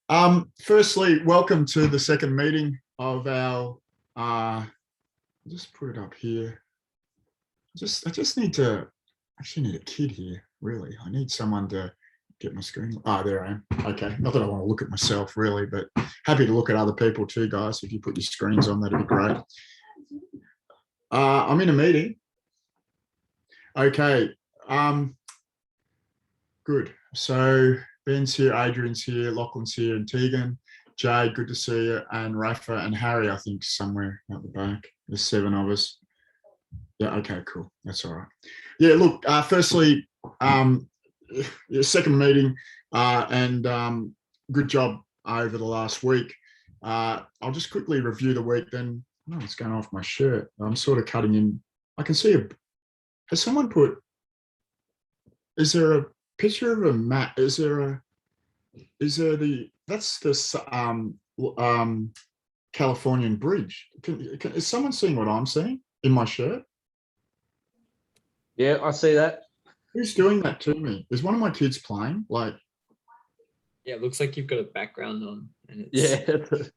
Firstly, welcome to the second meeting of our, I'll just put it up here. I just need to, actually need a kid here, really. I need someone to get my screen. There I am. Okay, not that I want to look at myself really, but happy to look at other people too, guys. If you put your screens on, that'd be great. I'm in a meeting. Okay, good. So Ben's here, Adrian's here, Lachlan's here, and Tegan. Jay, good to see you, and Rafa and Harry, I think, somewhere at the back. There's 7 of us. Yeah, okay, cool. That's all right. Yeah, look, firstly, second meeting, and good job over the last week. I'll just quickly review the week, then. No, it's going off my shirt. I'm sort of cutting in. I can see has someone put, is there a picture of a map? Is there that's the Californian bridge. Is someone seeing what I'm seeing in my shirt? Yeah, I see that. Who's doing that to me? Is one of my kids playing? Yeah, it looks like you've got a background on, and it's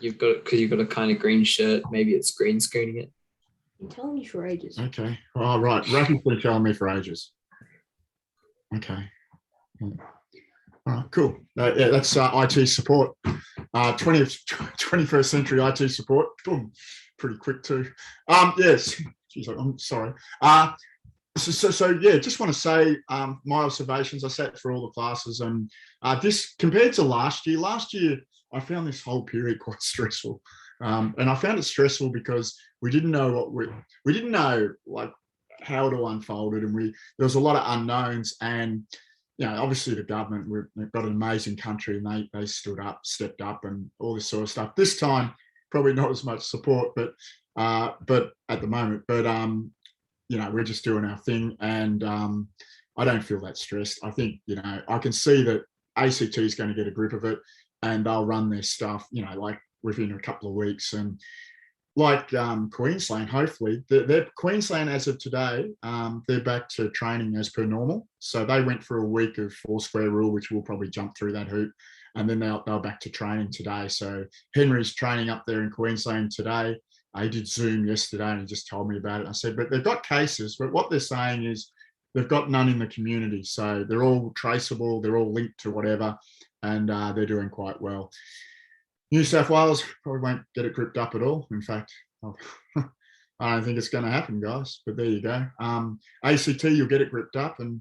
you've got a kind of green shirt. Maybe it's green screening it. I'm telling you for ages. Okay. Oh, right. Rafi's been telling me for ages. Okay. All right, cool. Yeah, that's IT support. 21st century IT support. Boom. Pretty quick too. Yes. Geez, I'm sorry. So yeah, just want to say my observations. I sat through all the classes, and this compared to last year. Last year, I found this whole period quite stressful, and I found it stressful because we didn't know we didn't know like how to unfold it, and there was a lot of unknowns. And obviously the government, we've got an amazing country, and they stepped up, and all this sort of stuff. This time, probably not as much support, but at the moment, we're just doing our thing, and I don't feel that stressed. I think, I can see that ACT is going to get a grip of it, and they'll run their stuff, like within a couple of weeks. And like Queensland, hopefully, they're Queensland as of today, they're back to training as per normal. So they went for a week of 4 square rule, which we'll probably jump through that hoop, and then they're back to training today. So Henry's training up there in Queensland today. I did Zoom yesterday, and he just told me about it. I said, but they've got cases, but what they're saying is they've got none in the community. So they're all traceable, they're all linked to whatever, and they're doing quite well. New South Wales probably won't get it gripped up at all. In fact, I don't think it's going to happen, guys, but there you go. ACT, you'll get it gripped up, and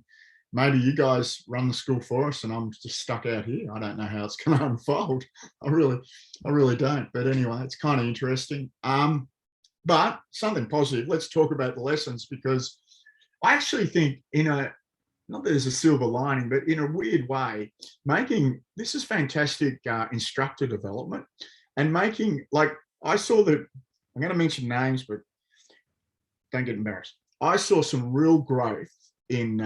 maybe you guys run the school for us, and I'm just stuck out here. I don't know how it's going to unfold. I really don't. But anyway, it's kind of interesting. But something positive. Let's talk about the lessons, because I actually think not that there's a silver lining, but in a weird way, this is fantastic instructor development, and I saw that, I'm going to mention names, but don't get embarrassed. I saw some real growth in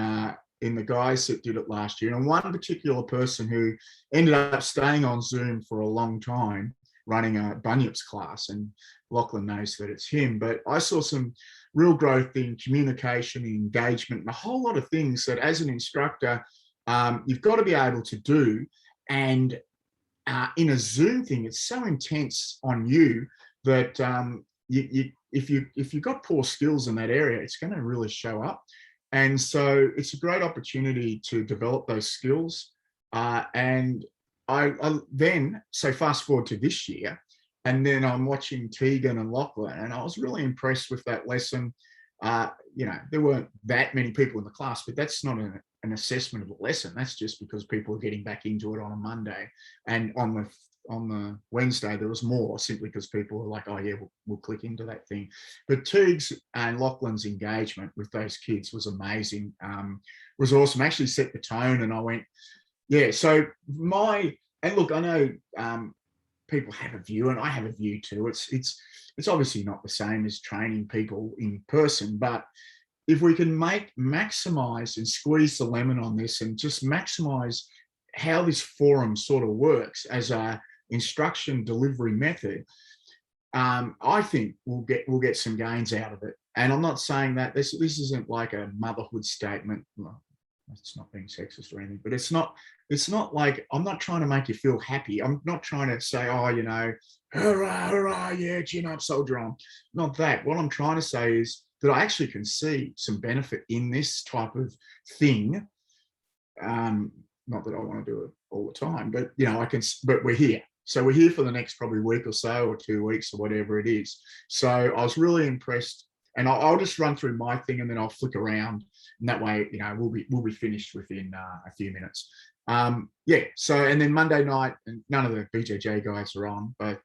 the guys that did it last year. And one particular person who ended up staying on Zoom for a long time, running a Bunyip's class, and Lachlan knows that it's him, but I saw some real growth in communication, engagement, and a whole lot of things that as an instructor, you've got to be able to do. And in a Zoom thing, it's so intense on you that if you've got poor skills in that area, it's going to really show up. And so it's a great opportunity to develop those skills. And so fast forward to this year, and then I'm watching Tegan and Lachlan, and I was really impressed with that lesson. There weren't that many people in the class, but that's not an assessment of the lesson. That's just because people are getting back into it on a Monday, and on the Wednesday there was more, simply because people were like, oh yeah, we'll click into that thing. But Teague's and Lachlan's engagement with those kids was amazing. Was awesome. Actually set the tone, and I went, yeah. So and look, I know people have a view, and I have a view too. It's obviously not the same as training people in person, but if we can maximize and squeeze the lemon on this, and just maximize how this forum sort of works as a instruction delivery method, I think we'll get some gains out of it. And I'm not saying that this isn't like a motherhood statement. it's not being sexist or anything, but it's not like, I'm not trying to make you feel happy. I'm not trying to say, oh, hurrah, hurrah, yeah, chin up, soldier on. Not that. What I'm trying to say is that I actually can see some benefit in this type of thing. Not that I want to do it all the time, but but we're here. So we're here for the next probably week or so, or 2 weeks, or whatever it is. So I was really impressed, and I'll just run through my thing, and then I'll flick around, and that way, we'll be finished within a few minutes. So, and then Monday night, and none of the BJJ guys are on, but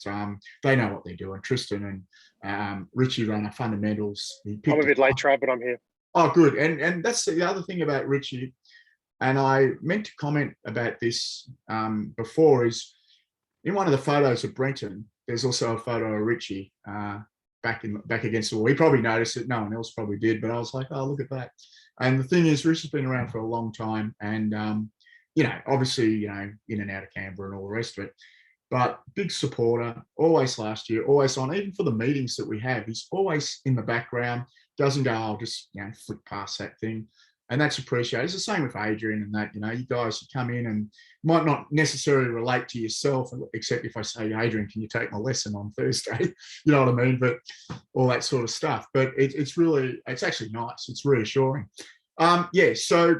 they know what they're doing. Tristan and Richie run a fundamentals. I'm a bit late, Trav, but I'm here. Oh, good. And that's the other thing about Richie. And I meant to comment about this before, is in one of the photos of Brenton, there's also a photo of Richie back against the wall. He probably noticed it. No one else probably did, but I was like, oh, look at that. And the thing is, Richie's been around for a long time, and obviously, in and out of Canberra and all the rest of it. But big supporter, always last year, always on, even for the meetings that we have, he's always in the background, doesn't go, I'll just, flick past that thing. And that's appreciated. It's the same with Adrian and that, you guys come in and might not necessarily relate to yourself, except if I say, Adrian, can you take my lesson on Thursday? You know what I mean? But all that sort of stuff. But it's actually nice. It's reassuring. So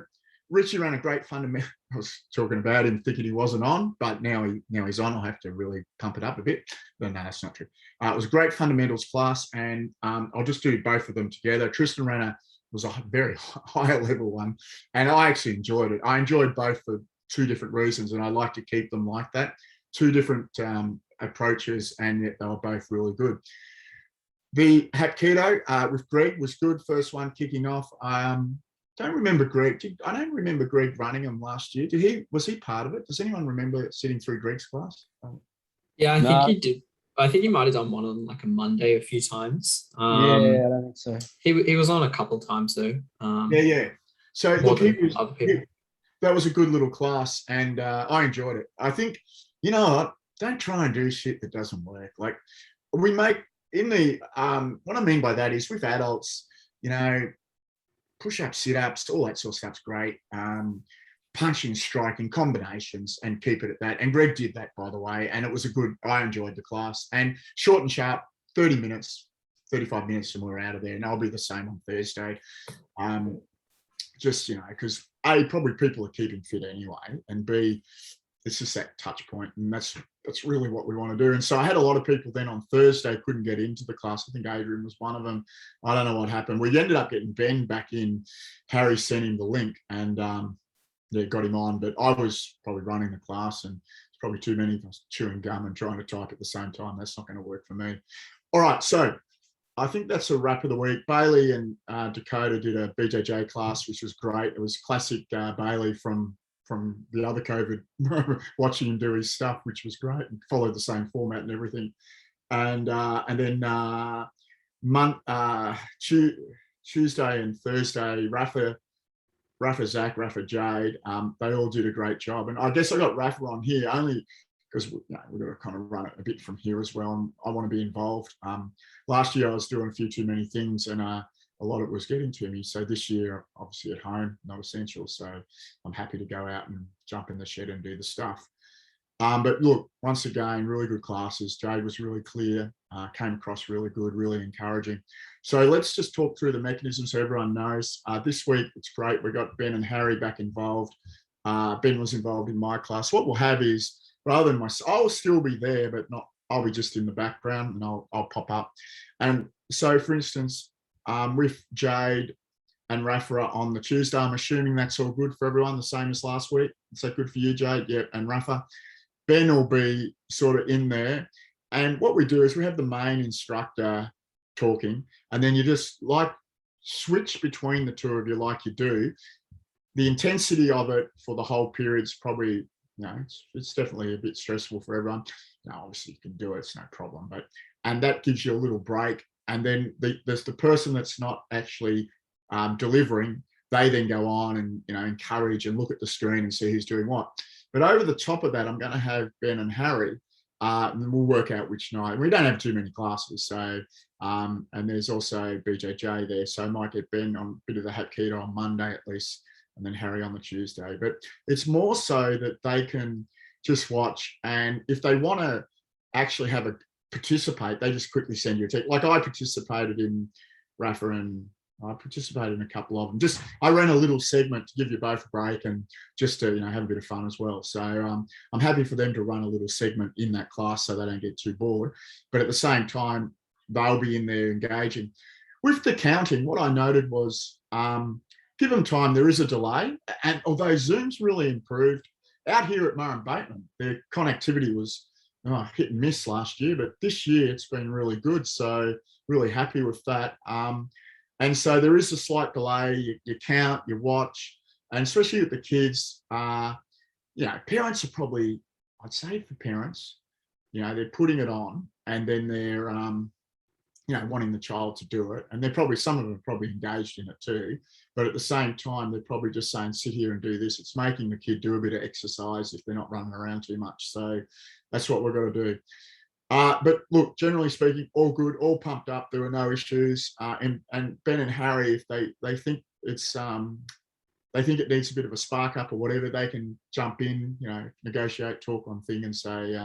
Richie ran a great fundamental. I was talking about him thinking he wasn't on, but now he's on. I'll have to really pump it up a bit. But no, that's not true. It was a great fundamentals class, and I'll just do both of them together. Tristan was a very high level one, and I actually enjoyed it. I enjoyed both for two different reasons, and I like to keep them like that. Two different approaches, and yet they were both really good. The Hapkido with Greg was good. First one kicking off. Don't remember Greg. I don't remember Greg running them last year. Was he part of it? Does anyone remember sitting through Greg's class? Yeah, I think he did. I think he might have done one on like a Monday a few times. Yeah, I don't think so. He was on a couple of times though. So look, that was a good little class, and I enjoyed it. I think, what? Don't try and do shit that doesn't work. Like we make in the what I mean by that is with adults, push-ups, sit-ups, all that sort of stuff's great. Punching, striking, combinations, and keep it at that. And Greg did that, by the way, and it was I enjoyed the class. And short and sharp, 30 minutes, 35 minutes, and we're out of there. And I'll be the same on Thursday. Just, because A, probably people are keeping fit anyway, and B, it's just that touch point, and that's really what we want to do. And so I had a lot of people then on Thursday couldn't get into the class. I think Adrian was one of them. I don't know what happened. We ended up getting Ben back in. Harry sent him the link, and got him on. But I was probably running the class, and it's probably too many of us chewing gum and trying to type at the same time. That's not going to work for me. All right, so I think that's a wrap of the week. Bailey and Dakota did a BJJ class, which was great. It was classic Bailey from the other COVID, watching him do his stuff, which was great, and followed the same format and everything. And then Tuesday and Thursday, Rafa, Zach, Rafa, Jade, they all did a great job. And I guess I got Rafa on here only because we've got to kind of run it a bit from here as well. And I want to be involved. Last year I was doing a few too many things, and a lot of it was getting to me. So this year, obviously at home, not essential. So I'm happy to go out and jump in the shed and do the stuff. But look, once again, really good classes. Jade was really clear, came across really good, really encouraging. So let's just talk through the mechanisms so everyone knows. This week, it's great. We got Ben and Harry back involved. Ben was involved in my class. What we'll have is, rather than myself, I'll still be there, but I'll be just in the background, and I'll pop up. And so, for instance, with Jade and Rafa on the Tuesday, I'm assuming that's all good for everyone, the same as last week. Is that good for you, Jade? Yep, and Rafa. Ben will be sort of in there. And what we do is we have the main instructor talking, and then you just switch between the two of you like you do. The intensity of it for the whole period is probably, it's definitely a bit stressful for everyone. Now, obviously you can do it, it's no problem, and that gives you a little break. And then there's the person that's not actually delivering. They then go on and, encourage and look at the screen and see who's doing what. But over the top of that, I'm going to have Ben and Harry, and we'll work out which night. We don't have too many classes, so and there's also BJJ there, so I might get Ben on a bit of the Hapkido on Monday at least, and then Harry on the Tuesday. But it's more so that they can just watch, and if they want to actually participate, they just quickly send you a text. Like I participated in Rafa, and I participated in a couple of them. I ran a little segment to give you both a break and just to have a bit of fun as well. So I'm happy for them to run a little segment in that class so they don't get too bored. But at the same time, they'll be in there engaging. With the counting, what I noted was give them time. There is a delay, and although Zoom's really improved out here at Murray Bateman, their connectivity was hit and miss last year, but this year it's been really good. So really happy with that. And so there is a slight delay. You count, you watch, and especially with the kids, parents are probably, I'd say for parents, they're putting it on, and then they're, wanting the child to do it. And some of them are probably engaged in it too. But at the same time, they're probably just saying, sit here and do this. It's making the kid do a bit of exercise if they're not running around too much. So that's what we've got to do. But look, generally speaking, all good, all pumped up. There were no issues. And Ben and Harry, if they think it's they think it needs a bit of a spark up or whatever, they can jump in, negotiate, talk on thing, and say,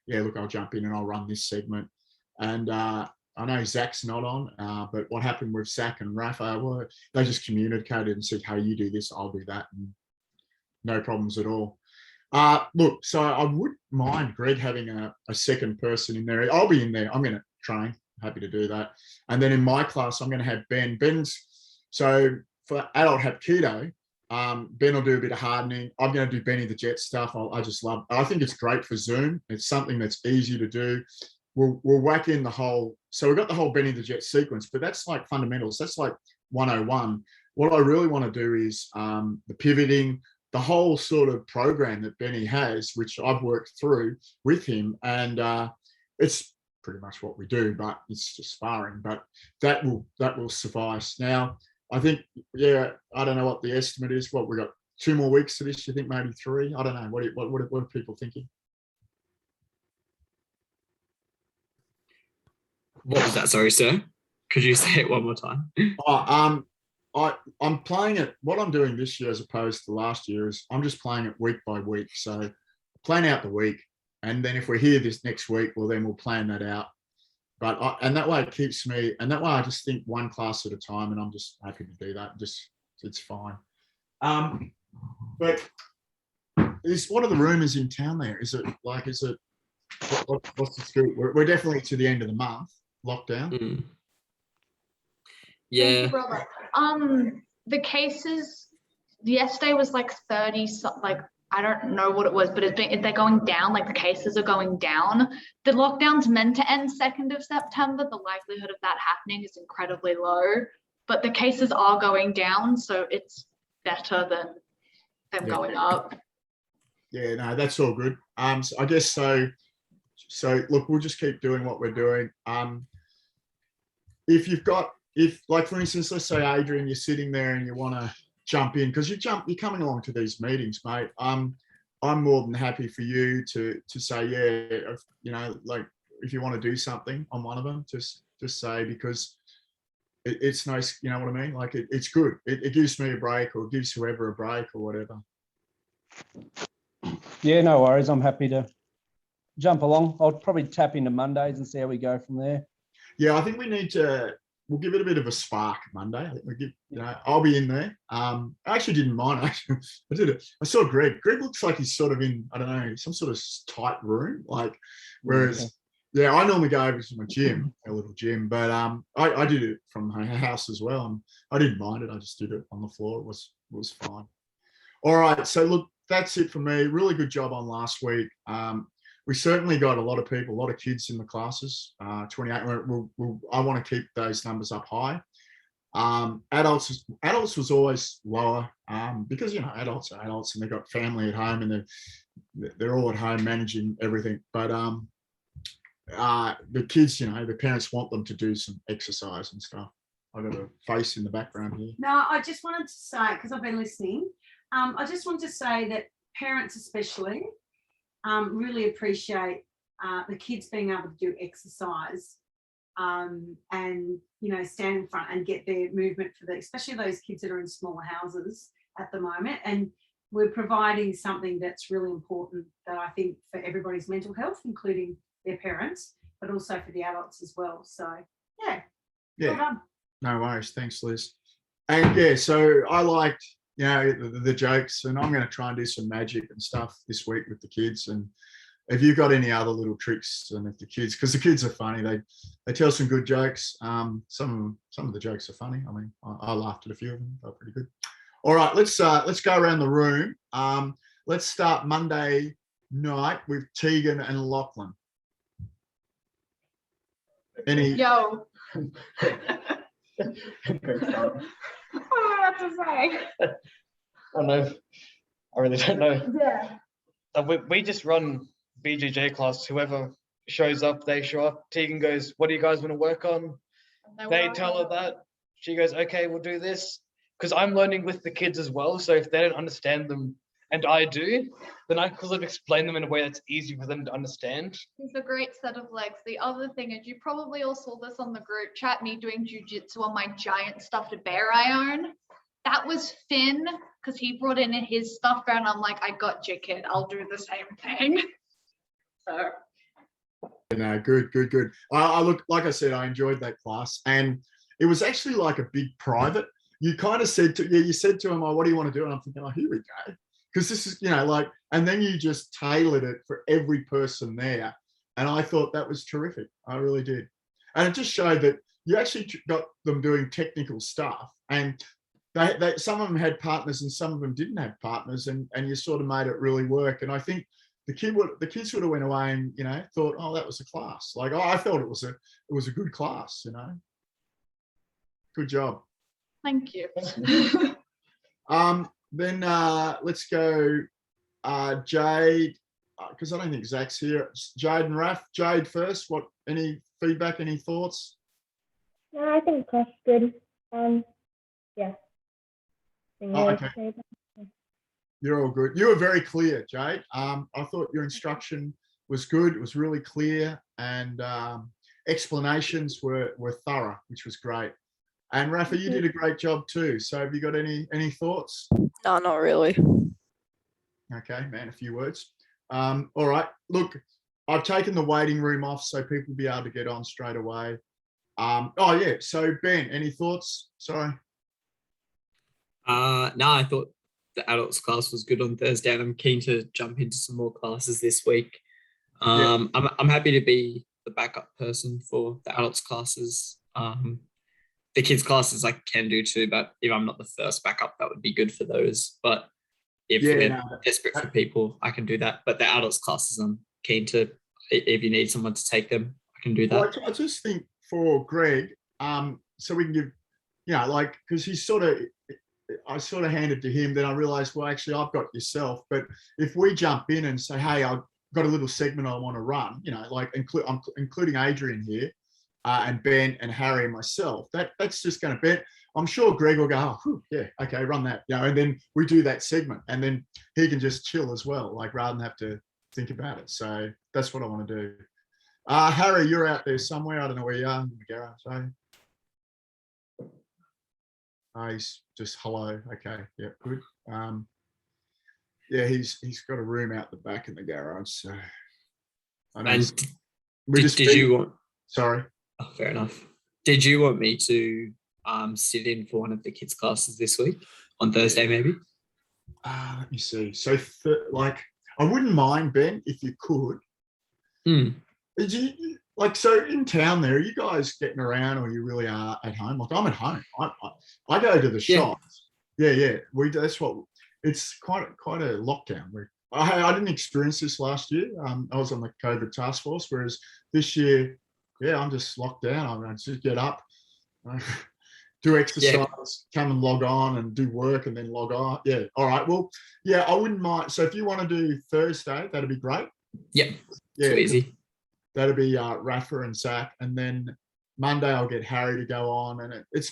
look, I'll jump in and I'll run this segment. And I know Zach's not on, but what happened with Zach and Rafa, well, they just communicated and said, hey, you do this, I'll do that, and no problems at all. Look, so I wouldn't mind Greg having a second person in there. I'll be in there. I'm going to train. Happy to do that. And then in my class, I'm going to have Ben. So for adult Hapkido, Ben will do a bit of hardening. I'm going to do Benny the Jet stuff. I think it's great for Zoom. It's something that's easy to do. We'll whack in the whole, so we've got the whole Benny the Jet sequence, but that's like fundamentals. That's like 101. What I really want to do is the pivoting, the whole sort of program that Benny has, which I've worked through with him. And it's pretty much what we do, but it's just sparring, but that will suffice. Now, I think, I don't know what the estimate is. What, we got 2 more weeks to this? You think maybe 3? I don't know. What are people thinking? What was that? Sorry, sir. Could you say it one more time? I'm playing it. What I'm doing this year as opposed to last year is I'm just playing it week by week. So plan out the week, and then if we're here this next week, well, then we'll plan that out. But and that way it keeps me, and that way I just think one class at a time, and I'm just happy to do that. It's fine. But what are the rumours in town there? What's the scoop? We're definitely to the end of the month lockdown. Yeah. Brother. The cases yesterday was like 30, I don't know what it was, but they're going down. Like the cases are going down. The lockdown's meant to end 2nd of September. The likelihood of that happening is incredibly low, but the cases are going down, so it's better than them going up. Yeah, no, that's all good. So I guess so look, we'll just keep doing what we're doing. If like for instance, let's say Adrian, you're sitting there and you want to jump in because you're coming along to these meetings, mate. I'm more than happy for you to say, like if you want to do something on one of them, just say, because it's nice, you know what I mean? Like it's good. It gives me a break, or gives whoever a break, or whatever. Yeah, no worries. I'm happy to jump along. I'll probably tap into Mondays and see how we go from there. Yeah, I think we'll give it a bit of a spark Monday. I think I'll be in there. I actually didn't mind. I did it. I saw Greg. Greg looks like he's sort of in, I don't know, some sort of tight room. Like, whereas, I normally go over to my gym, a little gym, but I did it from my house as well, and I didn't mind it. I just did it on the floor. It was fine. All right. So look, that's it for me. Really good job on last week. We certainly got a lot of people, a lot of kids in the classes, 28. I want to keep those numbers up high. Adults was always lower because, adults are adults and they've got family at home and they're all at home managing everything. But the kids, the parents want them to do some exercise and stuff. I've got a face in the background here. No, I just wanted to say, because I've been listening, I just wanted to say that parents especially really appreciate the kids being able to do exercise and, stand in front and get their movement especially those kids that are in smaller houses. at the moment. And we're providing something that's really important that I think for everybody's mental health, including their parents, but also for the adults as well. So, yeah. Well done. No worries. Thanks, Liz. And yeah, so I liked, the jokes, and I'm going to try and do some magic and stuff this week with the kids. And if you've got any other little tricks, and if the kids, because the kids are funny, they tell some good jokes. Some of the jokes are funny. I mean, I laughed at a few of them. They're pretty good. All right, let's go around the room. Let's start Monday night with Tegan and Lachlan. Any? Yo. What to say? I don't know. I really don't know. Yeah. We just run BJJ class. Whoever shows up, they show up. Tegan goes, "What do you guys want to work on?" They tell her that. She goes, "Okay, we'll do this." Because I'm learning with the kids as well. So if they don't understand them and I do, then I sort of explain them in a way that's easy for them to understand. It's a great set of legs. The other thing is, you probably all saw this on the group chat, me doing jujitsu on my giant stuffed bear I own. That was Finn, because he brought in his stuffed bear, and I'm like, I got you, kid. I'll do the same thing. So. No, good. I look, like I said, I enjoyed that class, and it was actually like a big private. You kind of said you said to him, "Oh, what do you want to do?" And I'm thinking, "Oh, here we go." Because this is, and then you just tailored it for every person there. And I thought that was terrific. I really did. And it just showed that you actually got them doing technical stuff. And they some of them had partners and some of them didn't have partners. And you sort of made it really work. And I think the kids would have went away and, thought, "Oh, that was a class." Like, I felt it was a good class, Good job. Thank you. Then let's go Jade, because I don't think Zach's here. Jade and Raf. Jade first. Any feedback, any thoughts? No, I think the class is good. Yeah. Okay. You're all good. You were very clear, Jade. I thought your instruction was good. It was really clear, and explanations were thorough, which was great. And Rafa, you did a great job too. So have you got any thoughts? No, not really. Okay, man, a few words. All right. Look, I've taken the waiting room off so people will be able to get on straight away. Oh yeah. So Ben, any thoughts? Sorry. No, I thought the adults class was good on Thursday, and I'm keen to jump into some more classes this week. I'm happy to be the backup person for the adults classes. The kids classes I can do too, but if I'm not the first backup, that would be good for those. But if we're desperate for people, I can do that. But the adults classes, I'm keen to, if you need someone to take them, I can do that. Well, I just think for Greg, so we can give, because I sort of handed to him, then I realized, well, actually I've got yourself. But if we jump in and say, "Hey, I've got a little segment I want to run," I'm including Adrian here, and Ben and Harry and myself, that's just going to be, I'm sure Greg will go, "Oh, yeah, okay, run that," and then we do that segment, and then he can just chill as well, rather than have to think about it. So that's what I want to do. Harry, you're out there somewhere. I don't know where you are in the garage. He's just hello. Okay, yeah, good. Yeah, he's got a room out the back in the garage. So I know. And did you want? Sorry. Oh, fair enough. Did you want me to sit in for one of the kids' classes this week on Thursday, maybe? Let me see. So, I wouldn't mind, Ben, if you could. So in town there, are you guys getting around, or you really are at home? I'm at home. I go to the shops. Yeah. That's what it's quite a lockdown. I didn't experience this last year. I was on the COVID task force, whereas this year, I'm just locked down. I just get up, do exercise, come and log on and do work and then log on. Yeah. All right. Well, I wouldn't mind. So if you want to do Thursday, that'd be great. Yep. Too easy. That'll be Rafa and Zach. And then Monday I'll get Harry to go on. And it's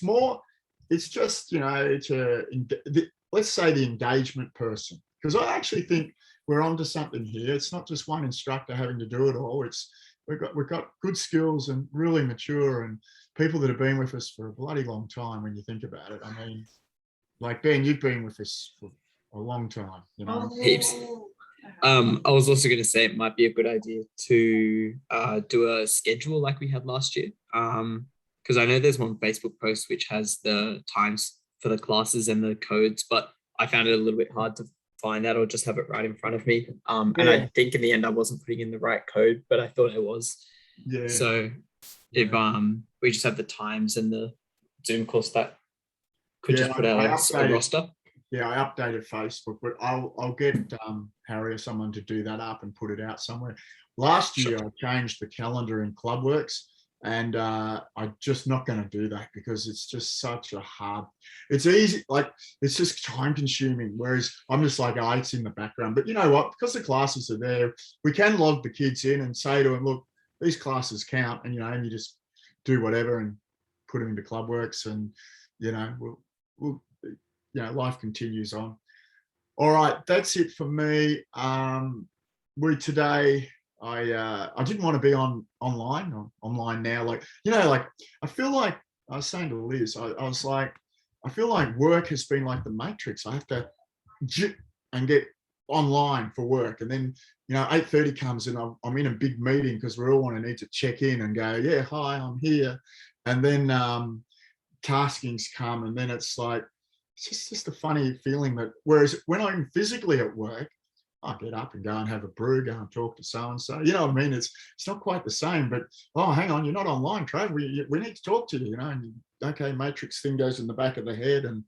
just, let's say the engagement person. Because I actually think we're onto something here. It's not just one instructor having to do it all. We've got good skills and really mature and people that have been with us for a bloody long time when you think about it. I mean, Like Ben, you've been with us for a long time, you know. Heaps. I was also going to say it might be a good idea to do a schedule like we had last year. Because I know there's one Facebook post which has the times for the classes and the codes, but I found it a little bit hard to find that or just have it right in front of me. And Yeah. I think in the end I wasn't putting in the right code, but I thought I was. Yeah. So if we just have the times and the Zoom course, that could just put out a roster. Yeah, I updated Facebook, but I'll get Harry or someone to do that up and put it out somewhere. Last year, I changed the calendar in Clubworks, and I'm just not going to do that because it's just such a hard. It's easy, like it's just time consuming. Whereas I'm just like, oh, it's in the background. But you know what? Because the classes are there, we can log the kids in and say to them, look, these classes count, and and you just do whatever and put them into Clubworks, and we'll life continues on. All right, that's it for me. Today I didn't want to be online now. Like I feel like I was saying to Liz, I was like, I feel like work has been like the Matrix. I have to and get online for work, and then 8:30 comes and I'm in a big meeting because we're all need to check in and go, yeah, hi, I'm here, and then taskings come, and then it's like it's just a funny feeling that whereas when I'm physically at work, I get up and go and have a brew, go and talk to so and so. You know what I mean? It's not quite the same. But oh, hang on, you're not online, Trav. We need to talk to you. And okay, Matrix thing goes in the back of the head, and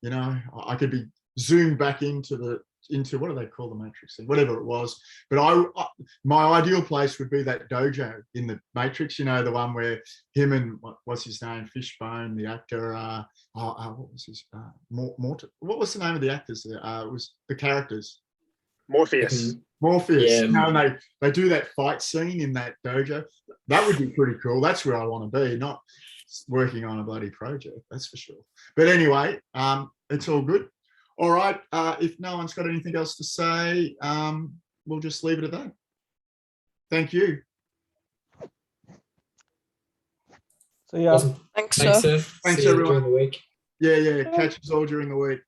I could be zoomed back into what do they call the Matrix thing, whatever it was. But my ideal place would be that dojo in the Matrix. The one where him and what's his name, Fishbone, the actor. What was his what was the name of the actors there? It was the characters. Morpheus. Yeah. Yeah. They do that fight scene in that dojo. That would be pretty cool. That's where I want to be, not working on a bloody project. That's for sure. But anyway, it's all good. All right. If no one's got anything else to say, we'll just leave it at that. Thank you. So yeah. Awesome. Thanks, Thanks, sir. sir. Thanks, See you everyone. during the week. Yeah. Catch us all during the week.